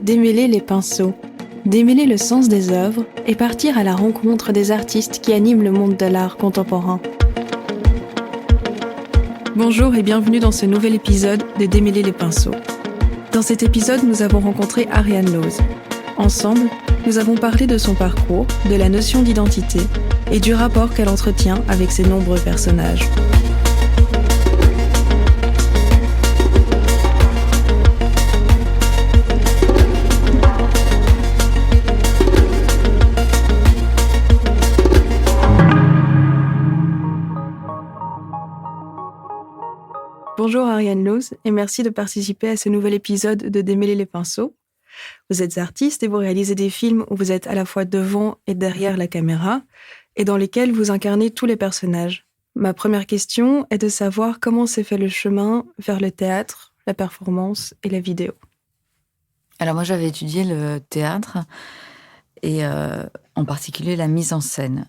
démêler les pinceaux, démêler le sens des œuvres et partir à la rencontre des artistes qui animent le monde de l'art contemporain. Bonjour et bienvenue dans ce nouvel épisode de Démêler les pinceaux. Dans cet épisode, nous avons rencontré Ariane Loz. Ensemble, nous avons parlé de son parcours, de la notion d'identité et du rapport qu'elle entretient avec ses nombreux personnages. Bonjour Ariane Loz et merci de participer à ce nouvel épisode de Démêler les pinceaux. Vous êtes artiste et vous réalisez des films où vous êtes à la fois devant et derrière la caméra et dans lesquels vous incarnez tous les personnages. Ma première question est de savoir comment s'est fait le chemin vers le théâtre, la performance et la vidéo. Alors moi j'avais étudié le théâtre et en particulier la mise en scène.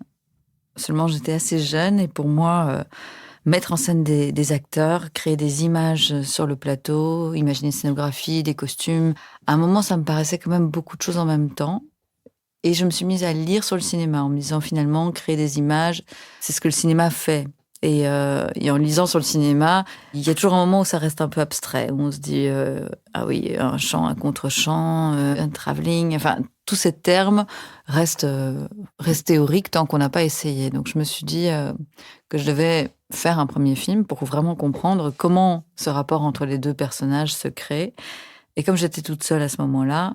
Seulement j'étais assez jeune et pour moi... mettre en scène des acteurs, créer des images sur le plateau, imaginer une scénographie, des costumes. À un moment, ça me paraissait quand même beaucoup de choses en même temps. Et je me suis mise à lire sur le cinéma en me disant finalement, créer des images, c'est ce que le cinéma fait. Et en lisant sur le cinéma, il y a toujours un moment où ça reste un peu abstrait, où on se dit ah oui, un chant, un contre-chant, un travelling, enfin tous ces termes restent théoriques tant qu'on n'a pas essayé. Donc je me suis dit que je devais faire un premier film pour vraiment comprendre comment ce rapport entre les deux personnages se crée. Et comme j'étais toute seule à ce moment-là,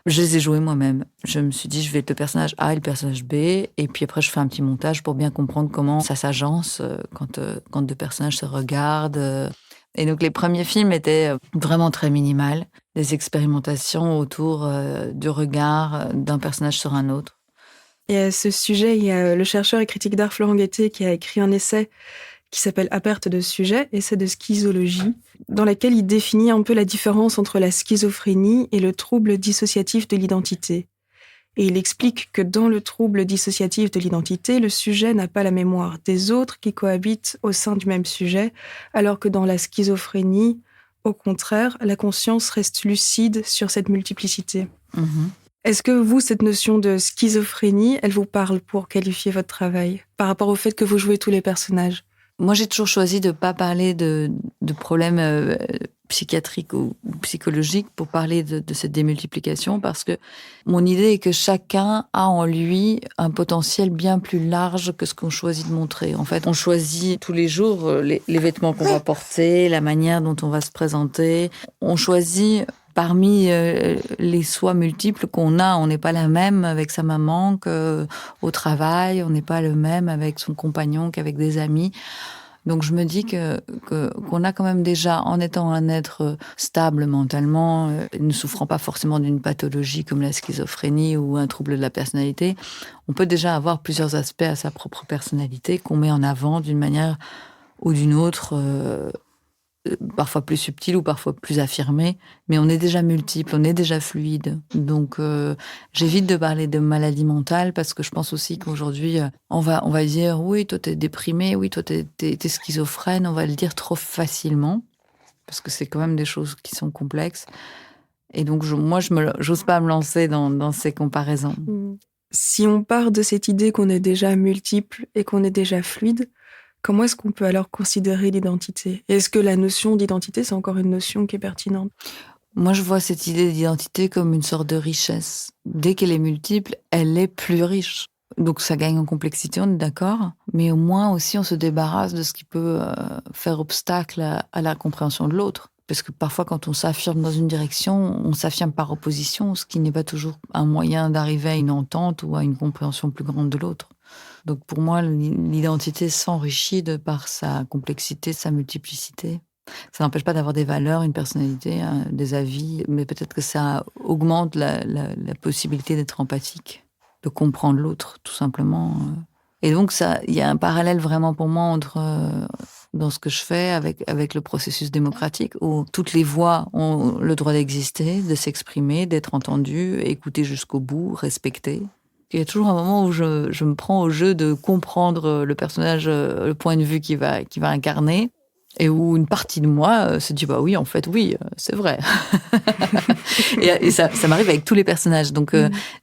je les ai joués moi-même. Je me suis dit, je vais être le personnage A et le personnage B, et puis après, je fais un petit montage pour bien comprendre comment ça s'agence quand deux personnages se regardent. Et donc, les premiers films étaient vraiment très minimales, des expérimentations autour du regard d'un personnage sur un autre. Et à ce sujet, il y a le chercheur et critique d'art Florent Guettet qui a écrit un essai qui s'appelle « À perte de sujet », essai de schizologie, dans laquelle il définit un peu la différence entre la schizophrénie et le trouble dissociatif de l'identité. Et il explique que dans le trouble dissociatif de l'identité, le sujet n'a pas la mémoire des autres qui cohabitent au sein du même sujet, alors que dans la schizophrénie, au contraire, la conscience reste lucide sur cette multiplicité. Mmh. Est-ce que vous, cette notion de schizophrénie, elle vous parle pour qualifier votre travail, par rapport au fait que vous jouez tous les personnages ? Moi, j'ai toujours choisi de ne pas parler de problèmes psychiatriques ou psychologiques pour parler de cette démultiplication, parce que mon idée est que chacun a en lui un potentiel bien plus large que ce qu'on choisit de montrer. En fait, on choisit tous les jours les vêtements qu'on va porter, la manière dont on va se présenter. On choisit... Parmi les soi multiples qu'on a, on n'est pas la même avec sa maman qu'au travail, on n'est pas le même avec son compagnon qu'avec des amis. Donc je me dis qu'on a quand même déjà, en étant un être stable mentalement, ne souffrant pas forcément d'une pathologie comme la schizophrénie ou un trouble de la personnalité, on peut déjà avoir plusieurs aspects à sa propre personnalité qu'on met en avant d'une manière ou d'une autre, parfois plus subtil ou parfois plus affirmé, mais on est déjà multiple, on est déjà fluide. Donc j'évite de parler de maladie mentale parce que je pense aussi qu'aujourd'hui, on va dire « oui, toi t'es déprimé, oui, toi t'es schizophrène », on va le dire trop facilement, parce que c'est quand même des choses qui sont complexes. Et donc j'ose pas me lancer dans ces comparaisons. Si on part de cette idée qu'on est déjà multiple et qu'on est déjà fluide, comment est-ce qu'on peut alors considérer l'identité ? Est-ce que la notion d'identité, c'est encore une notion qui est pertinente ? Moi, je vois cette idée d'identité comme une sorte de richesse. Dès qu'elle est multiple, elle est plus riche. Donc ça gagne en complexité, on est d'accord, mais au moins aussi on se débarrasse de ce qui peut faire obstacle à la compréhension de l'autre. Parce que parfois, quand on s'affirme dans une direction, on s'affirme par opposition, ce qui n'est pas toujours un moyen d'arriver à une entente ou à une compréhension plus grande de l'autre. Donc pour moi, l'identité s'enrichit de par sa complexité, sa multiplicité. Ça n'empêche pas d'avoir des valeurs, une personnalité, des avis, mais peut-être que ça augmente la possibilité d'être empathique, de comprendre l'autre, tout simplement. Et donc, il y a un parallèle vraiment pour moi entre dans ce que je fais avec le processus démocratique, où toutes les voix ont le droit d'exister, de s'exprimer, d'être entendues, écoutées jusqu'au bout, respectées. Il y a toujours un moment où je me prends au jeu de comprendre le personnage, le point de vue qu'il va incarner, Et où une partie de moi se dit, bah oui, en fait, oui, c'est vrai. et ça m'arrive avec tous les personnages. Donc,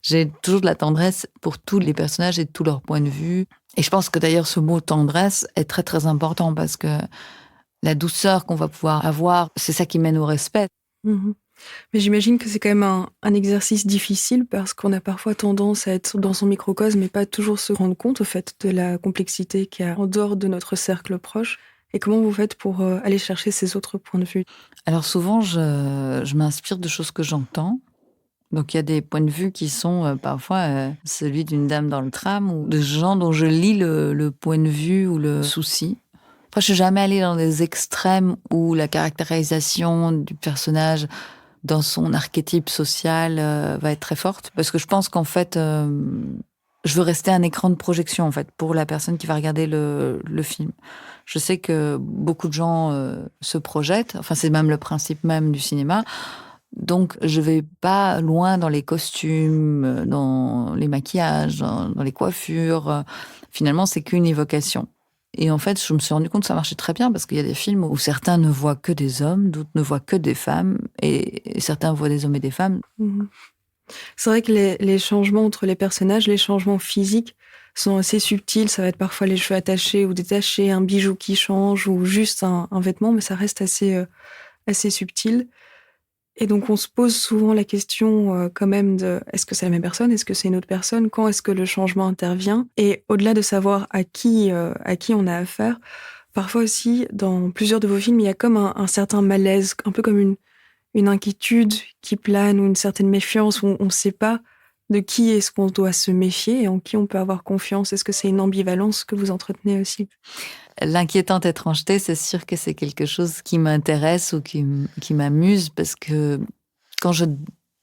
j'ai toujours de la tendresse pour tous les personnages et tous leurs points de vue. Et je pense que d'ailleurs, ce mot tendresse est très, très important parce que la douceur qu'on va pouvoir avoir, c'est ça qui mène au respect. Mais j'imagine que c'est quand même un exercice difficile parce qu'on a parfois tendance à être dans son microcosme et pas toujours se rendre compte, au fait, de la complexité qu'il y a en dehors de notre cercle proche. Et comment vous faites pour aller chercher ces autres points de vue? Alors souvent, je m'inspire de choses que j'entends. Donc il y a des points de vue qui sont parfois celui d'une dame dans le tram ou de gens dont je lis le point de vue ou le souci. Après, je suis jamais allée dans des extrêmes où la caractérisation du personnage dans son archétype social va être très forte. Parce que je pense qu'en fait, je veux rester un écran de projection en fait pour la personne qui va regarder le film. Je sais que beaucoup de gens se projettent. Enfin, c'est même le principe même du cinéma. Donc, je vais pas loin dans les costumes, dans les maquillages, dans les coiffures. Finalement, c'est qu'une évocation. Et en fait, je me suis rendu compte que ça marchait très bien parce qu'il y a des films où certains ne voient que des hommes, d'autres ne voient que des femmes, et certains voient des hommes et des femmes. C'est vrai que les changements entre les personnages, les changements physiques sont assez subtils. Ça va être parfois les cheveux attachés ou détachés, un bijou qui change ou juste un vêtement, mais ça reste assez subtil. Et donc, on se pose souvent la question quand même de est-ce que c'est la même personne? Est-ce que c'est une autre personne? Quand est-ce que le changement intervient? Et au-delà de savoir à qui on a affaire, parfois aussi, dans plusieurs de vos films, il y a comme un certain malaise, un peu comme une inquiétude qui plane ou une certaine méfiance où on ne sait pas de qui est-ce qu'on doit se méfier et en qui on peut avoir confiance. Est-ce que c'est une ambivalence que vous entretenez aussi? L'inquiétante étrangeté, c'est sûr que c'est quelque chose qui m'intéresse ou qui m'amuse parce que quand je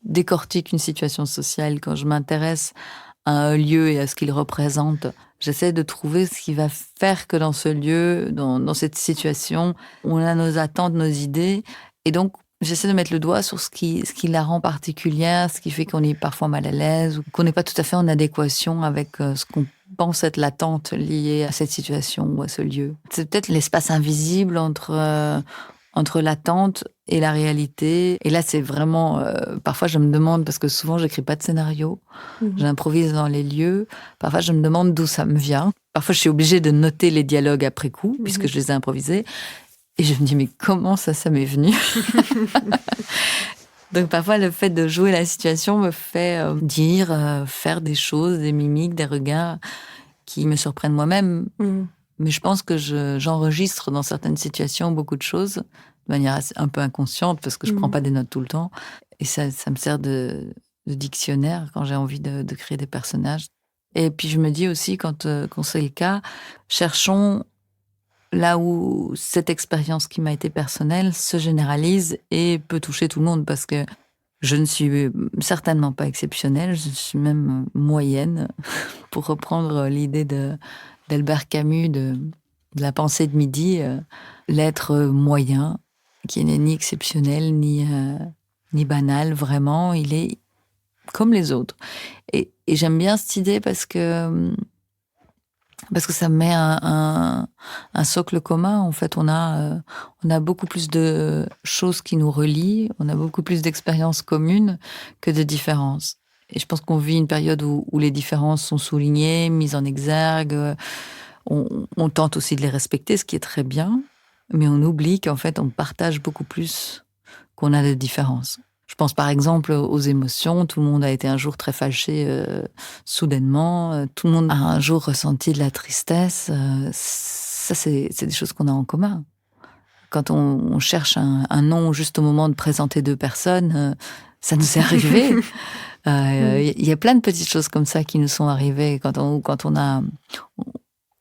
décortique une situation sociale, quand je m'intéresse à un lieu et à ce qu'il représente, j'essaie de trouver ce qui va faire que dans ce lieu, dans cette situation, on a nos attentes, nos idées. Et donc, j'essaie de mettre le doigt sur ce qui la rend particulière, ce qui fait qu'on est parfois mal à l'aise ou qu'on n'est pas tout à fait en adéquation avec ce qu'on pense être l'attente liée à cette situation ou à ce lieu. C'est peut-être l'espace invisible entre l'attente et la réalité. Et là, c'est vraiment... parfois, je me demande, parce que souvent, j'écris pas de scénario, j'improvise dans les lieux. Parfois, je me demande d'où ça me vient. Parfois, je suis obligée de noter les dialogues après coup, puisque je les ai improvisés. Et je me dis, mais comment ça m'est venu? Donc parfois, le fait de jouer la situation me fait faire des choses, des mimiques, des regards qui me surprennent moi-même. Mais je pense que j'enregistre dans certaines situations beaucoup de choses de manière un peu inconsciente parce que je prends pas des notes tout le temps. Et ça me sert de dictionnaire quand j'ai envie de créer des personnages. Et puis je me dis aussi, quand c'est le cas, cherchons là où cette expérience qui m'a été personnelle se généralise et peut toucher tout le monde parce que je ne suis certainement pas exceptionnelle, je suis même moyenne, pour reprendre l'idée d'Albert Camus de la pensée de midi, l'être moyen, qui n'est ni exceptionnel, ni banal, vraiment, il est comme les autres. Et j'aime bien cette idée parce que ça met un socle commun. En fait, on a beaucoup plus de choses qui nous relient, on a beaucoup plus d'expériences communes que de différences. Et je pense qu'on vit une période où les différences sont soulignées, mises en exergue. On tente aussi de les respecter, ce qui est très bien, mais on oublie qu'en fait, on partage beaucoup plus qu'on a de différences. Je pense par exemple aux émotions. Tout le monde a été un jour très fâché soudainement. Tout le monde a un jour ressenti de la tristesse. Ça, c'est des choses qu'on a en commun. Quand on cherche un nom juste au moment de présenter deux personnes, ça nous est arrivé. Il y a plein de petites choses comme ça qui nous sont arrivées quand on a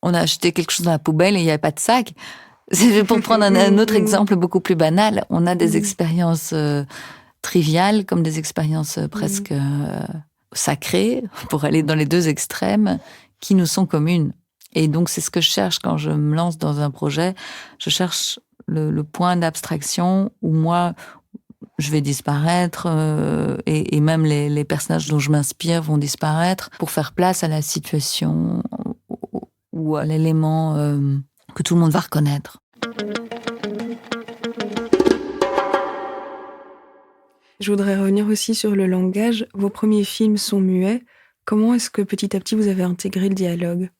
acheté quelque chose dans la poubelle et il n'y avait pas de sac. Pour prendre un autre exemple beaucoup plus banal, on a des expériences triviales comme des expériences presque sacrées, pour aller dans les deux extrêmes, qui nous sont communes. Et donc, c'est ce que je cherche quand je me lance dans un projet. Je cherche le point d'abstraction où moi, je vais disparaître et même les personnages dont je m'inspire vont disparaître pour faire place à la situation ou à l'élément que tout le monde va reconnaître. Je voudrais revenir aussi sur le langage. Vos premiers films sont muets. Comment est-ce que petit à petit vous avez intégré le dialogue ?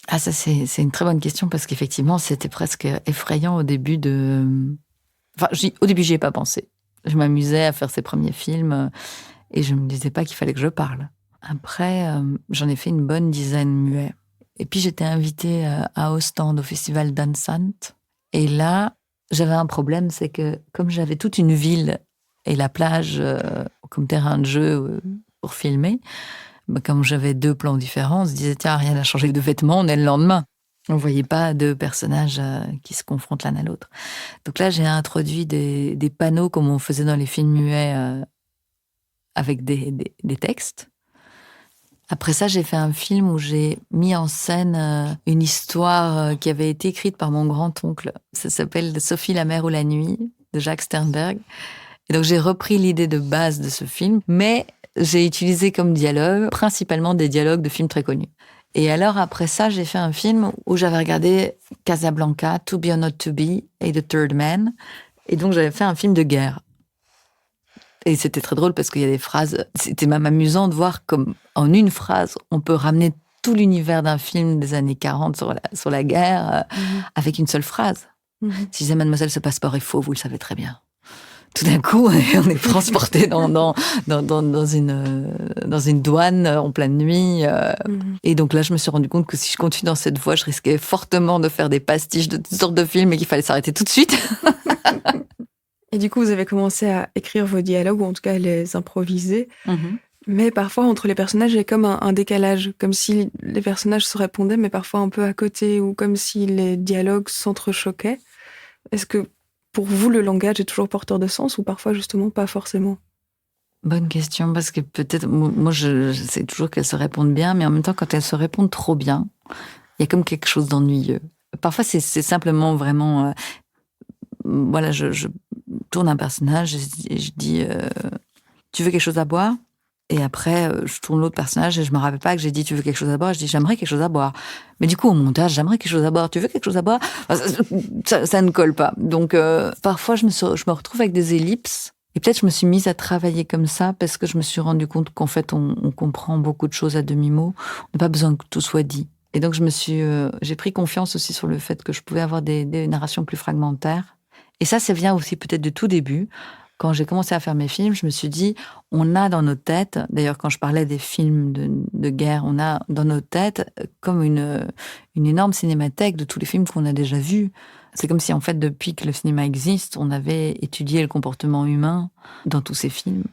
Ah, ça, c'est une très bonne question parce qu'effectivement, c'était presque effrayant au début Enfin, au début, j'y ai pas pensé. Je m'amusais à faire ces premiers films et je me disais pas qu'il fallait que je parle. Après, j'en ai fait une bonne dizaine muets. Et puis, j'étais invitée à Ostende au festival d'Ansant. Et là, j'avais un problème, c'est que comme j'avais toute une ville et la plage comme terrain de jeu pour filmer, comme j'avais 2 plans différents, on se disait, tiens, rien n'a changé de vêtements, on est le lendemain. On ne voyait pas 2 personnages qui se confrontent l'un à l'autre. Donc là, j'ai introduit des panneaux comme on faisait dans les films muets avec des textes. Après ça, j'ai fait un film où j'ai mis en scène une histoire qui avait été écrite par mon grand-oncle. Ça s'appelle Sophie, la mer ou la nuit, de Jacques Sternberg. Et donc, j'ai repris l'idée de base de ce film, mais j'ai utilisé comme dialogue principalement des dialogues de films très connus. Et alors, après ça, j'ai fait un film où j'avais regardé Casablanca, To Be or Not To Be et The Third Man. Et donc, j'avais fait un film de guerre. Et c'était très drôle parce qu'il y a des phrases... C'était même amusant de voir comme, en une phrase, on peut ramener tout l'univers d'un film des années 40 sur la guerre avec une seule phrase. Si je disais, mademoiselle, ce passeport est faux, vous le savez très bien. Tout d'un coup, on est transporté dans une douane en pleine nuit. Et donc là, je me suis rendu compte que si je continue dans cette voie, je risquais fortement de faire des pastiches de toutes sortes de films et qu'il fallait s'arrêter tout de suite. Et du coup, vous avez commencé à écrire vos dialogues, ou en tout cas à les improviser. Mais parfois, entre les personnages, il y a comme un décalage, comme si les personnages se répondaient, mais parfois un peu à côté, ou comme si les dialogues s'entrechoquaient. Est-ce que pour vous, le langage est toujours porteur de sens, ou parfois justement pas forcément ? Bonne question, parce que peut-être, moi je sais toujours qu'elles se répondent bien, mais en même temps, quand elles se répondent trop bien, il y a comme quelque chose d'ennuyeux. Parfois, c'est simplement vraiment... voilà, je tourne un personnage et je dis tu veux quelque chose à boire ? Et après, je tourne l'autre personnage et je me rappelle pas que j'ai dit tu veux quelque chose à boire. Je dis j'aimerais quelque chose à boire. Mais du coup, au montage, j'aimerais quelque chose à boire. Tu veux quelque chose à boire ? Ça ne colle pas. Donc, parfois, je me retrouve avec des ellipses. Et peut-être je me suis mise à travailler comme ça parce que je me suis rendu compte qu'en fait, on comprend beaucoup de choses à demi-mot. On n'a pas besoin que tout soit dit. Et donc, j'ai pris confiance aussi sur le fait que je pouvais avoir des narrations plus fragmentaires. Et ça vient aussi peut-être du tout début. Quand j'ai commencé à faire mes films, je me suis dit, on a dans nos têtes, d'ailleurs quand je parlais des films de guerre, on a dans nos têtes comme une énorme cinémathèque de tous les films qu'on a déjà vus. C'est comme si en fait depuis que le cinéma existe, on avait étudié le comportement humain dans tous ces films.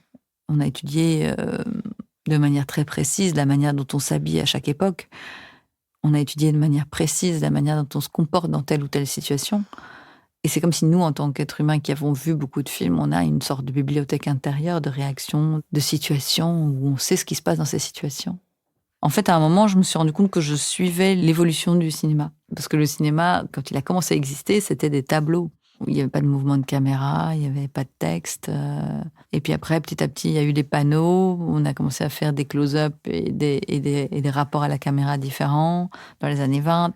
On a étudié de manière très précise la manière dont on s'habille à chaque époque. On a étudié de manière précise la manière dont on se comporte dans telle ou telle situation. Et c'est comme si nous, en tant qu'êtres humains qui avons vu beaucoup de films, on a une sorte de bibliothèque intérieure de réactions, de situations où on sait ce qui se passe dans ces situations. En fait, à un moment, je me suis rendu compte que je suivais l'évolution du cinéma. Parce que le cinéma, quand il a commencé à exister, c'était des tableaux. Il n'y avait pas de mouvement de caméra, il n'y avait pas de texte. Et puis après, petit à petit, il y a eu des panneaux. On a commencé à faire des close-up et des rapports à la caméra différents dans les années 20.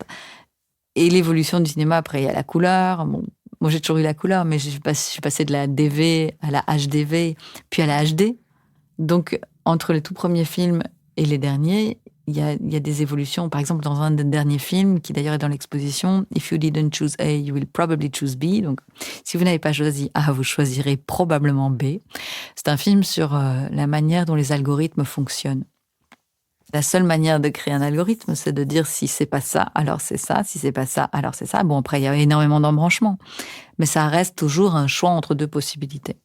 Et l'évolution du cinéma, après, il y a la couleur. Bon, moi, j'ai toujours eu la couleur, mais je suis passée de la DV à la HDV, puis à la HD. Donc, entre les tout premiers films et les derniers, il y a des évolutions. Par exemple, dans un des derniers films, qui d'ailleurs est dans l'exposition, If you didn't choose A, you will probably choose B. Donc, si vous n'avez pas choisi A, vous choisirez probablement B. C'est un film sur la manière dont les algorithmes fonctionnent. La seule manière de créer un algorithme, c'est de dire si c'est pas ça, alors c'est ça. Si c'est pas ça, alors c'est ça. Bon, après, il y a énormément d'embranchements. Mais ça reste toujours un choix entre 2 possibilités.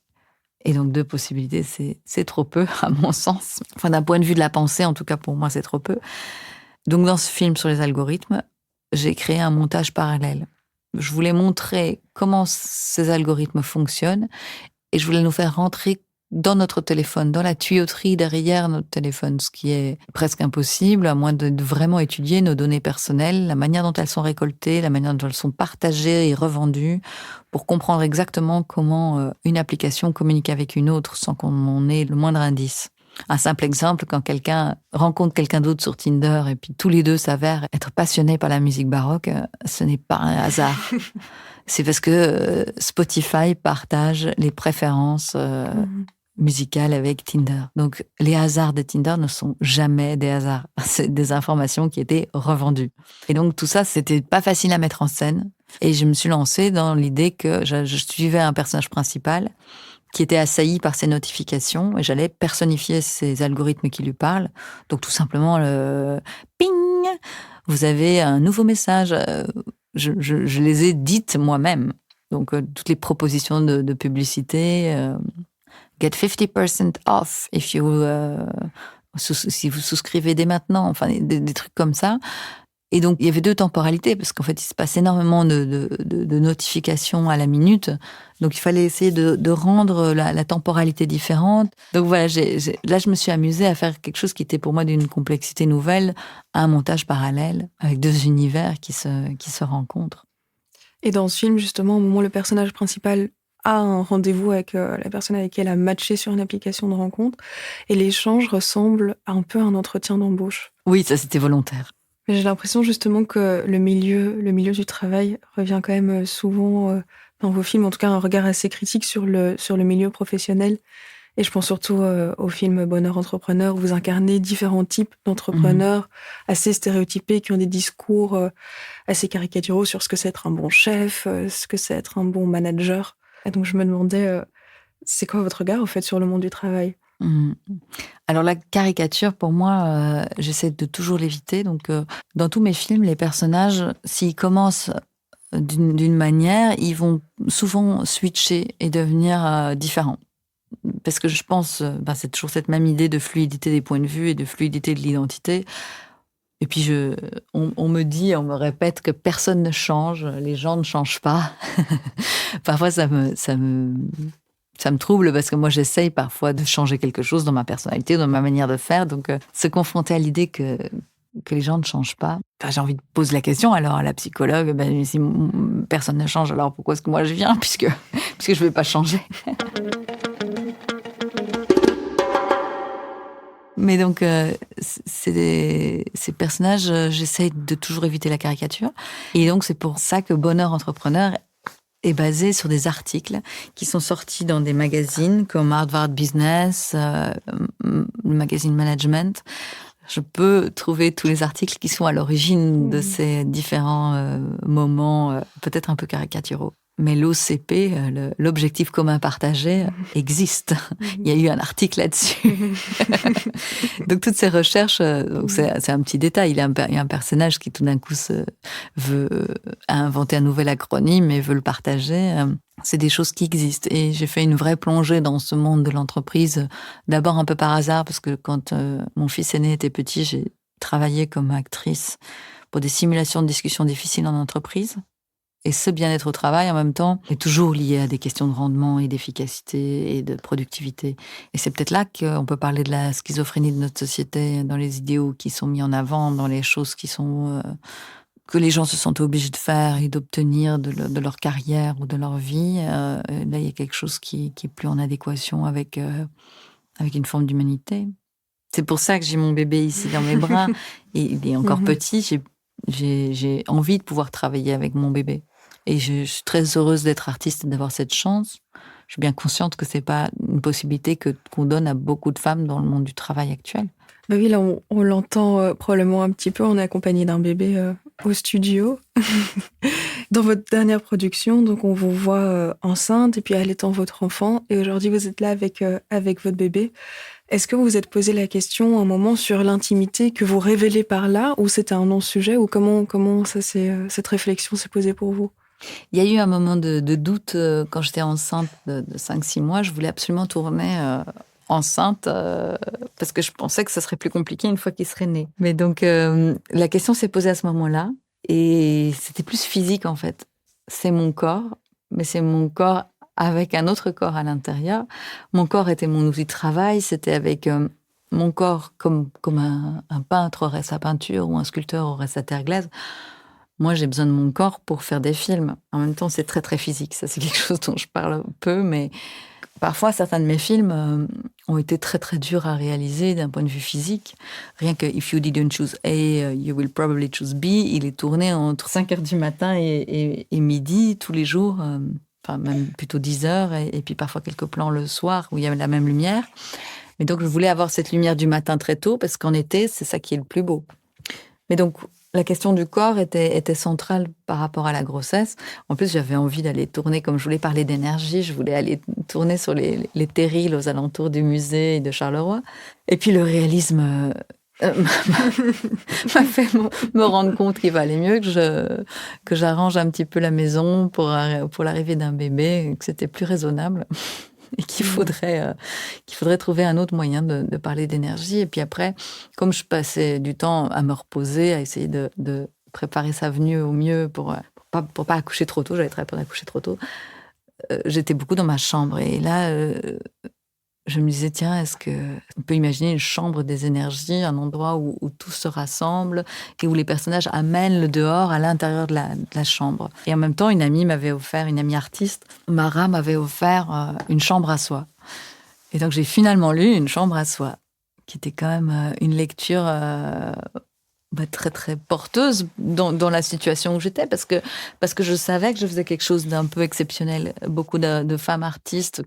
Et donc, 2 possibilités, c'est trop peu, à mon sens. Enfin, d'un point de vue de la pensée, en tout cas, pour moi, c'est trop peu. Donc, dans ce film sur les algorithmes, j'ai créé un montage parallèle. Je voulais montrer comment ces algorithmes fonctionnent et je voulais nous faire rentrer dans notre téléphone, dans la tuyauterie derrière notre téléphone, ce qui est presque impossible, à moins de vraiment étudier nos données personnelles, la manière dont elles sont récoltées, la manière dont elles sont partagées et revendues, pour comprendre exactement comment une application communique avec une autre sans qu'on ait le moindre indice. Un simple exemple, quand quelqu'un rencontre quelqu'un d'autre sur Tinder et puis tous les deux s'avèrent être passionnés par la musique baroque, ce n'est pas un hasard. C'est parce que Spotify partage les préférences musical avec Tinder. Donc, les hasards de Tinder ne sont jamais des hasards. C'est des informations qui étaient revendues. Et donc, tout ça, c'était pas facile à mettre en scène. Et je me suis lancée dans l'idée que je suivais un personnage principal qui était assailli par ses notifications et j'allais personnifier ces algorithmes qui lui parlent. Donc, tout simplement, le ping, vous avez un nouveau message. Je les ai dites moi-même. Donc, toutes les propositions de publicité, get 50% off if you, si vous souscrivez dès maintenant, enfin, des trucs comme ça. Et donc, il y avait 2 temporalités, parce qu'en fait, il se passe énormément de notifications à la minute. Donc, il fallait essayer de rendre la temporalité différente. Donc, voilà, là, je me suis amusée à faire quelque chose qui était pour moi d'une complexité nouvelle, un montage parallèle avec 2 univers qui se rencontrent. Et dans ce film, justement, au moment où le personnage principal a un rendez-vous avec la personne avec qui elle a matché sur une application de rencontre, et l'échange ressemble un peu à un entretien d'embauche. Oui, ça, c'était volontaire. J'ai l'impression justement que le milieu du travail revient quand même souvent dans vos films, en tout cas un regard assez critique sur le milieu professionnel. Et je pense surtout au film Bonheur Entrepreneur, où vous incarnez différents types d'entrepreneurs assez stéréotypés, qui ont des discours assez caricaturaux sur ce que c'est être un bon chef, ce que c'est être un bon manager. Et donc je me demandais, c'est quoi votre regard en fait sur le monde du travail ? Alors la caricature, pour moi, j'essaie de toujours l'éviter. Donc dans tous mes films, les personnages, s'ils commencent d'une manière, ils vont souvent switcher et devenir différents. Parce que je pense, c'est toujours cette même idée de fluidité des points de vue et de fluidité de l'identité. Et puis on me répète que personne ne change, les gens ne changent pas. Parfois ça me trouble parce que moi, j'essaye parfois de changer quelque chose dans ma personnalité, dans ma manière de faire. Donc, se confronter à l'idée que les gens ne changent pas. J'ai envie de poser la question alors à la psychologue, si personne ne change, alors pourquoi est-ce que moi je viens puisque je ne vais pas changer. Mais donc, ces personnages, j'essaye de toujours éviter la caricature. Et donc, c'est pour ça que Bonheur Entrepreneur est basé sur des articles qui sont sortis dans des magazines comme Harvard Business, le magazine Management. Je peux trouver tous les articles qui sont à l'origine de ces différents moments, peut-être un peu caricaturaux. Mais l'OCP, l'objectif commun partagé, existe. Il y a eu un article là-dessus. Donc, toutes ces recherches, c'est un petit détail. Il y a un personnage qui, tout d'un coup, veut inventer un nouvel acronyme et veut le partager. C'est des choses qui existent. Et j'ai fait une vraie plongée dans ce monde de l'entreprise, d'abord un peu par hasard, parce que quand mon fils aîné était petit, j'ai travaillé comme actrice pour des simulations de discussions difficiles en entreprise. Et ce bien-être au travail, en même temps, est toujours lié à des questions de rendement et d'efficacité et de productivité. Et c'est peut-être là qu'on peut parler de la schizophrénie de notre société, dans les idéaux qui sont mis en avant, dans les choses qui sont que les gens se sentent obligés de faire et d'obtenir de leur carrière ou de leur vie. Là, il y a quelque chose qui est plus en adéquation avec une forme d'humanité. C'est pour ça que j'ai mon bébé ici dans mes bras. Et il est encore petit. J'ai envie de pouvoir travailler avec mon bébé. Et je suis très heureuse d'être artiste et d'avoir cette chance. Je suis bien consciente que c'est pas une possibilité qu'on donne à beaucoup de femmes dans le monde du travail actuel. Bah oui, là, on l'entend probablement un petit peu. On est accompagné d'un bébé au studio. Dans votre dernière production, donc on vous voit enceinte et puis allaitant votre enfant. Et aujourd'hui, vous êtes là avec votre bébé. Est-ce que vous vous êtes posé la question un moment sur l'intimité que vous révélez par là, ou c'était un non-sujet, ou comment cette réflexion s'est posée pour vous ? Il y a eu un moment de doute quand j'étais enceinte de 5-6 mois. Je voulais absolument tourner enceinte parce que je pensais que ça serait plus compliqué une fois qu'il serait né. Mais donc, la question s'est posée à ce moment-là et c'était plus physique en fait. C'est mon corps, mais c'est mon corps avec un autre corps à l'intérieur. Mon corps était mon outil de travail, c'était avec mon corps comme un peintre aurait sa peinture ou un sculpteur aurait sa terre glaise. Moi, j'ai besoin de mon corps pour faire des films. En même temps, c'est très, très physique. Ça, c'est quelque chose dont je parle peu, mais parfois, certains de mes films ont été très, très durs à réaliser d'un point de vue physique. Rien que If You Didn't Choose A, You Will Probably Choose B, il est tourné entre 5h du matin et midi, tous les jours. enfin même plutôt 10 heures, et puis parfois quelques plans le soir où il y a la même lumière. Mais donc je voulais avoir cette lumière du matin très tôt, parce qu'en été, c'est ça qui est le plus beau. Mais donc la question du corps était centrale par rapport à la grossesse. En plus, j'avais envie d'aller tourner, comme je voulais parler d'énergie, je voulais aller tourner sur les terrils aux alentours du musée et de Charleroi. Et puis le réalisme m'a fait me rendre compte qu'il valait mieux que j'arrange un petit peu la maison pour l'arrivée d'un bébé, que c'était plus raisonnable et qu'il faudrait trouver un autre moyen de parler d'énergie. Et puis après, comme je passais du temps à me reposer, à essayer de préparer sa venue au mieux pour pas accoucher trop tôt, j'avais très peur d'accoucher trop tôt, j'étais beaucoup dans ma chambre. Et là, je me disais, tiens, est-ce qu'on peut imaginer une chambre des énergies, un endroit où tout se rassemble et où les personnages amènent le dehors à l'intérieur de la chambre. Et en même temps, une amie artiste, Mara, m'avait offert une chambre à soi. Et donc, j'ai finalement lu Une chambre à soi, qui était quand même une lecture très, très porteuse dans la situation où j'étais, parce que je savais que je faisais quelque chose d'un peu exceptionnel. Beaucoup de femmes artistes,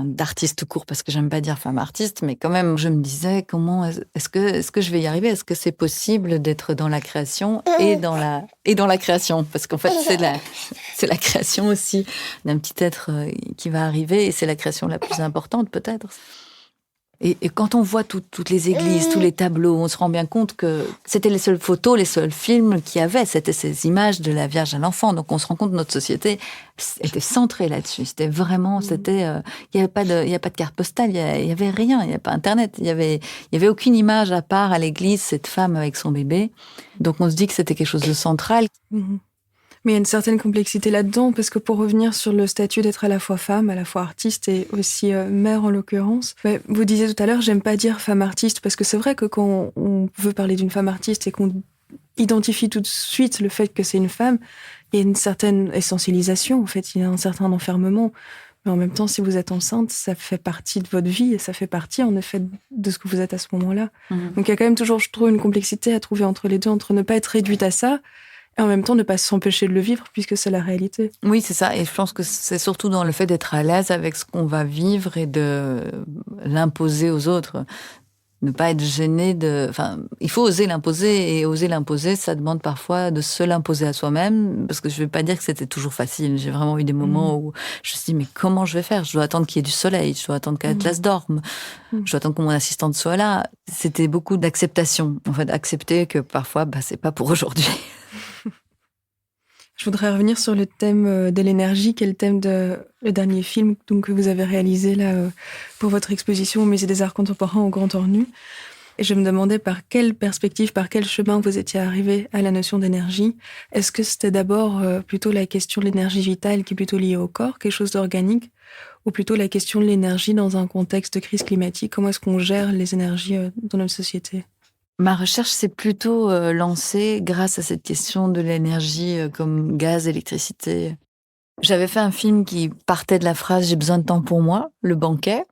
d'artistes tout court, parce que j'aime pas dire femmes artistes, mais quand même, je me disais, comment est-ce que je vais y arriver? Est-ce que c'est possible d'être dans la création et dans la création? Parce qu'en fait, c'est la création aussi d'un petit être qui va arriver, et c'est la création la plus importante, peut-être. Et quand on voit toutes les églises, tous les tableaux, on se rend bien compte que c'était les seules photos, les seuls films qu'il y avait. C'était ces images de la Vierge à l'enfant. Donc on se rend compte que notre société était centrée là-dessus. C'était vraiment, il y avait pas de carte postale, il y avait rien, il y avait pas Internet, il y avait aucune image à part à l'église, cette femme avec son bébé. Donc on se dit que c'était quelque chose de central. Mmh. Mais il y a une certaine complexité là-dedans, parce que pour revenir sur le statut d'être à la fois femme, à la fois artiste et aussi mère en l'occurrence, vous disiez tout à l'heure, j'aime pas dire femme artiste, parce que c'est vrai que quand on veut parler d'une femme artiste et qu'on identifie tout de suite le fait que c'est une femme, il y a une certaine essentialisation, en fait, il y a un certain enfermement. Mais en même temps, si vous êtes enceinte, ça fait partie de votre vie et ça fait partie, en effet, de ce que vous êtes à ce moment-là. Mmh. Donc il y a quand même toujours, je trouve, une complexité à trouver entre les deux, entre ne pas être réduite à ça, et en même temps, ne pas s'empêcher de le vivre, puisque c'est la réalité. Oui, c'est ça. Et je pense que c'est surtout dans le fait d'être à l'aise avec ce qu'on va vivre et de l'imposer aux autres. Ne pas être gêné il faut oser l'imposer. Et oser l'imposer, ça demande parfois de se l'imposer à soi-même. Parce que je ne vais pas dire que c'était toujours facile. J'ai vraiment eu des moments où je me suis dit, mais comment je vais faire? Je dois attendre qu'il y ait du soleil. Je dois attendre qu'Atlas dorme. Je dois attendre que mon assistante soit là. C'était beaucoup d'acceptation. En fait, accepter que parfois, c'est pas pour aujourd'hui. Je voudrais revenir sur le thème de l'énergie, qui est le thème le dernier film que vous avez réalisé là, pour votre exposition au Musée des Arts Contemporains au Grand Ornu. Et je me demandais par quelle perspective, par quel chemin vous étiez arrivé à la notion d'énergie. Est-ce que c'était d'abord plutôt la question de l'énergie vitale qui est plutôt liée au corps, quelque chose d'organique, ou plutôt la question de l'énergie dans un contexte de crise climatique? Comment est-ce qu'on gère les énergies dans notre société? Ma recherche s'est plutôt lancée grâce à cette question de l'énergie comme gaz, électricité. J'avais fait un film qui partait de la phrase « J'ai besoin de temps pour moi », le banquet.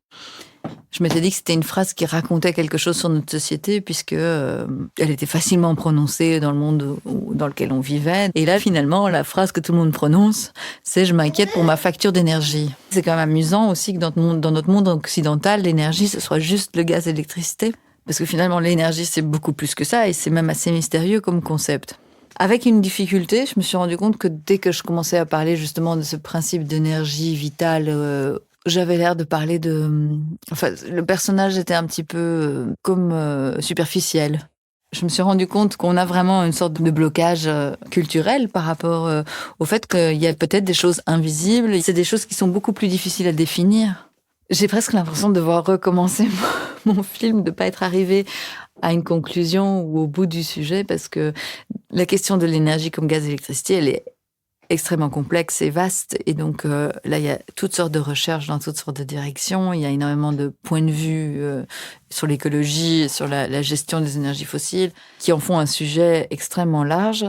Je m'étais dit que c'était une phrase qui racontait quelque chose sur notre société, puisque elle était facilement prononcée dans le monde dans lequel on vivait. Et là, finalement, la phrase que tout le monde prononce, c'est « Je m'inquiète pour ma facture d'énergie ». C'est quand même amusant aussi que dans notre monde occidental, l'énergie, ce soit juste le gaz et l'électricité. Parce que finalement, l'énergie, c'est beaucoup plus que ça, et c'est même assez mystérieux comme concept. Avec une difficulté, je me suis rendu compte que dès que je commençais à parler justement de ce principe d'énergie vitale, j'avais l'air de parler le personnage était un petit peu comme superficiel. Je me suis rendu compte qu'on a vraiment une sorte de blocage culturel par rapport au fait qu'il y a peut-être des choses invisibles. C'est des choses qui sont beaucoup plus difficiles à définir. J'ai presque l'impression de devoir recommencer mon film, de ne pas être arrivée à une conclusion ou au bout du sujet, parce que la question de l'énergie comme gaz et électricité, elle est extrêmement complexe et vaste. Et donc là, il y a toutes sortes de recherches dans toutes sortes de directions. Il y a énormément de points de vue sur l'écologie, sur la gestion des énergies fossiles, qui en font un sujet extrêmement large.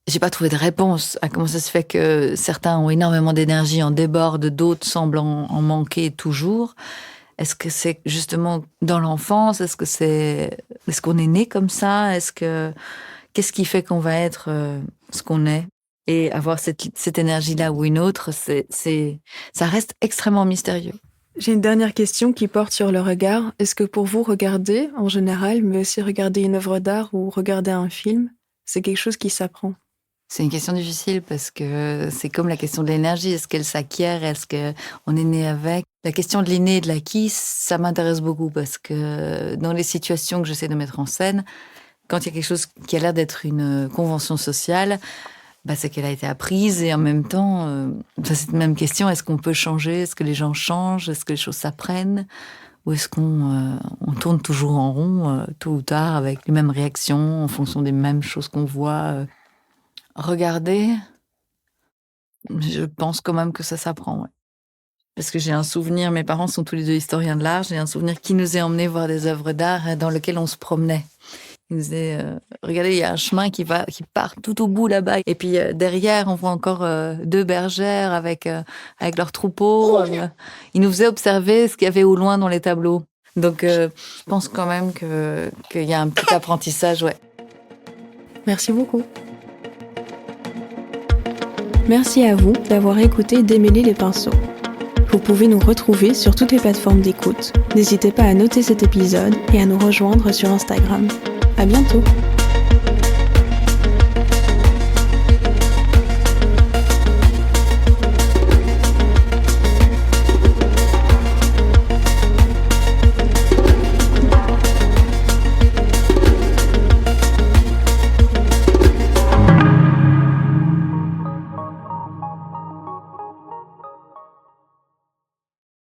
J'ai pas trouvé de réponse à comment ça se fait que certains ont énormément d'énergie, en débordent, d'autres semblent en manquer toujours. Est-ce que c'est justement dans l'enfance? Est-ce qu'on est né comme ça? Qu'est-ce qui fait qu'on va être ce qu'on est? Et avoir cette énergie-là ou une autre, ça reste extrêmement mystérieux. J'ai une dernière question qui porte sur le regard. Est-ce que pour vous, regarder en général, mais aussi regarder une œuvre d'art ou regarder un film, c'est quelque chose qui s'apprend? C'est une question difficile parce que c'est comme la question de l'énergie. Est-ce qu'elle s'acquiert? Est-ce qu'on est né avec? La question de l'inné et de l'acquis, ça m'intéresse beaucoup parce que dans les situations que j'essaie de mettre en scène, quand il y a quelque chose qui a l'air d'être une convention sociale, c'est qu'elle a été apprise et en même temps, c'est cette même question, est-ce qu'on peut changer? Est-ce que les gens changent? Est-ce que les choses s'apprennent? Ou est-ce qu'on tourne toujours en rond, tôt ou tard, avec les mêmes réactions, en fonction des mêmes choses qu'on voit? Regarder, je pense quand même que ça s'apprend, ouais. Parce que j'ai un souvenir, mes parents sont tous les deux historiens de l'art, j'ai un souvenir qui nous est emmenés voir des œuvres d'art dans lesquelles on se promenait. Ils nous disaient, regardez, il y a un chemin qui part tout au bout là-bas. Et puis derrière, on voit encore 2 bergères avec leurs troupeaux. Ils nous faisaient observer ce qu'il y avait au loin dans les tableaux. Donc, je pense quand même qu'il y a un petit apprentissage, ouais. Merci beaucoup. Merci à vous d'avoir écouté Démêler les pinceaux. Vous pouvez nous retrouver sur toutes les plateformes d'écoute. N'hésitez pas à noter cet épisode et à nous rejoindre sur Instagram. À bientôt!